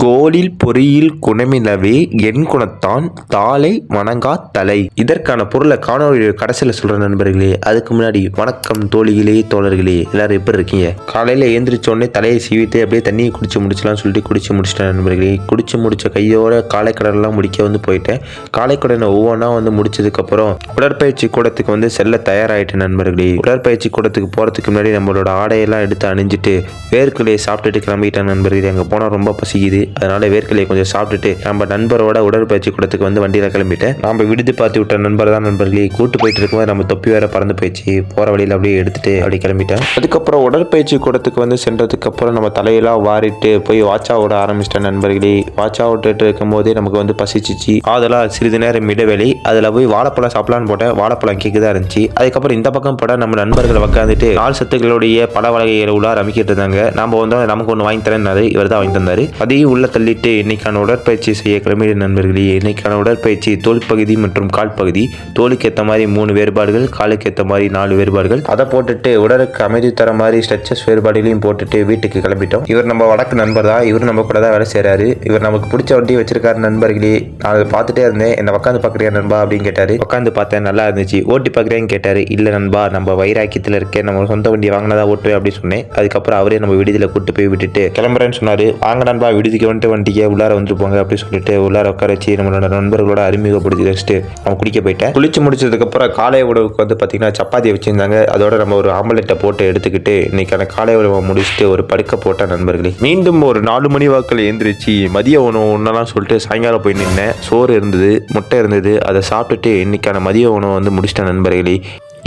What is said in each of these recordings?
கோலில் பொறியில் குணமிலவே என் குணத்தான் தாளை வணங்கா தலை. இதற்கான பொருளை காணொலி கடைசியில் சொல்ற நண்பர்களே. அதுக்கு முன்னாடி வணக்கம் தோழிகளே தோழர்களே, எல்லாரும் எப்படி இருக்கீங்க? காலையில எழுந்திரிச்சோடனே தலையை சீவிட்டு அப்படியே தண்ணியை குடிச்சு முடிச்சலாம்னு சொல்லிட்டு குடிச்சு முடிச்சிட்டேன் நண்பர்களே. குடிச்சு முடிச்ச கையோட காலைக்கடன்லாம் முடிக்க போயிட்டேன். காலைக்கடனை ஒவ்வொன்றா முடிச்சதுக்கப்புறம் உடற்பயிற்சி கூடத்துக்கு செல்ல தயாராகிட்டேன் நண்பர்களே. உடற்பயிற்சி கூடத்துக்கு போகிறதுக்கு முன்னாடி நம்மளோட ஆடையெல்லாம் எடுத்து அணிஞ்சிட்டு வேர்க்கலையை சாப்பிட்டுட்டு கிளம்பிட்டேன் நண்பர்களே. அங்கே போனால் ரொம்ப பசிக்குது, அதனால வேர்க்கலையை கொஞ்சம் சாப்பிட்டுட்டு நம்ம நண்பரோட உடற்பயிற்சி கூடத்துக்கு வண்டியில் கிளம்பிட்டேன். நம்ம விடுதி பார்த்து விட்ட நண்பர் தான் நண்பர்களே. கூட்டு போயிட்டு இருக்கும்போது நம்ம தொப்பி வேற பறந்து போயிடுச்சு. போகிற வழியில் அப்படியே எடுத்துட்டு அப்படி கிளம்பிட்டேன். அதுக்கப்புறம் உடற்பயிற்சி கூடத்துக்கு சென்றதுக்கு அப்புறம் நம்ம தலையெல்லாம் வாரிட்டு போய் வாட்சா விட ஆரம்பிச்சிட்டேன் நண்பர்களே. வாட்சா விட்டுட்டு இருக்கும் போதே நமக்கு பசிச்சிச்சு. அதெல்லாம் சிறிது நேரம் இடைவெளி. அதில் போய் வாழைப்பழம் சாப்பிடலான்னு போட்டேன். வாழைப்பழம் கேக்குதான் இருந்துச்சு. அதுக்கப்புறம் இந்த பக்கம் போட நம்ம நண்பர்கள் உட்காந்துட்டு நாள் சத்துக்களுடைய பல வகைகளை உள்ளார அமைக்கிட்டு இருந்தாங்க. நம்ம நமக்கு ஒன்று வாங்கி தரேன்னாரு. இவர் தான் வாங்கி தந்தாரு. அதையும் உள்ள தள்ளிட்டு இன்னைக்கான உடற்பயிற்சி செய்ய கிளம்பிய நண்பர்களே. இன்னைக்கான உடற்பயிற்சி தோல் பகுதி மற்றும் கால் பகுதி. தோலுக்கு ஏற்ற மாதிரி 3 வேறுபாடுகள், காலுக்கு ஏற்ற மாதிரி 4 வேறுபாடுகள். அதை போட்டுட்டு உடலுக்கு அமைதி தர மாதிரி ஸ்ட்ரெச்சஸ் வேறுபாடுகளையும் போட்டுட்டு வீட்டுக்கு கிளம்பிட்டோம். இவர் நம்ம வடக்கு நண்பர் தான். இவர் நம்ம கூட தான் வேலை செய்யறாரு. இவர் நமக்கு பிடிச்ச வண்டியை வச்சிருக்காரு நண்பர்களே. நான் அதை பார்த்துட்டே இருந்தேன். என்ன உட்காந்து பார்க்குறியா நண்பா அப்படின்னு கேட்டாரு. உட்காந்து பார்த்தேன், நல்லா இருந்துச்சு. ஓட்டி பார்க்குறேன்னு கேட்டாரு. இல்லை நண்பா, நம்ம வைராக்கியத்தில் இருக்கேன், நம்ம சொந்த வண்டி வாங்கினதா ஓட்டுவேன் அப்படின்னு சொன்னேன். அதுக்கப்புறம் அவரே நம்ம விடுதியில் கூட்டு போய் விட்டுட்டு கிளம்புறேன்னு சொன்னாரு. வாங்க நண்பா, விடுதிக்கு வண்டிக்கு உள்ளார வந்துருப்பாங்க அப்படின்னு சொல்லிட்டு உள்ளார உட்கார வச்சு நம்மளோட நண்பர்களோட அறிமுகப்படுத்தி வச்சுட்டு அவன் குடிக்க போயிட்டேன். குளிச்சு முடிச்சதுக்கு அப்புறம் காலை உணவுக்கு பார்த்தீங்கன்னா சப்பாத்தி வச்சிருந்தாங்க. அதோட நம்ம ஒரு ஆம்லெட்டை போட்டு எடுத்துக்கிட்டு இன்னைக்கான காலை உணவை முடிச்சுட்டு ஒரு படுக்க போட்ட நண்பர்களே. மீண்டும் ஒரு 4 மணி வாக்கில் எழுந்திரிச்சு மதிய உணவு ஒன்றெல்லாம் சொல்லிட்டு சாயங்காலம் போய் நின்னேன். சோறு இருந்தது, முட்டை இருந்தது. அதை சாப்பிட்டுட்டு இன்னைக்கான மதிய உணவு முடிச்சிட்டேன் நண்பர்களே.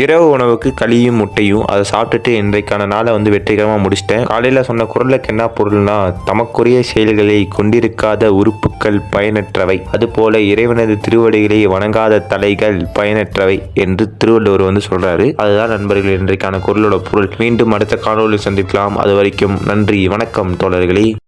இரவு உணவுக்கு களியும் முட்டையும் அதை சாப்பிட்டுட்டு இன்றைக்கான நாளை வெற்றிகரமாக முடிச்சிட்டேன். காலையில் சொன்ன குரலுக்கு என்ன பொருள்னா, தமக்குரிய செயல்களை கொண்டிருக்காத உறுப்புகள் பயனற்றவை, அதுபோல இறைவனது திருவடிகளை வணங்காத தலைகள் பயனற்றவை என்று திருவள்ளுவர் சொல்றாரு. அதுதான் நண்பர்கள் இன்றைக்கான குரலோட பொருள். மீண்டும் அடுத்த காணொலியில் சந்திக்கலாம். அது வரைக்கும் நன்றி, வணக்கம் தோழர்களே.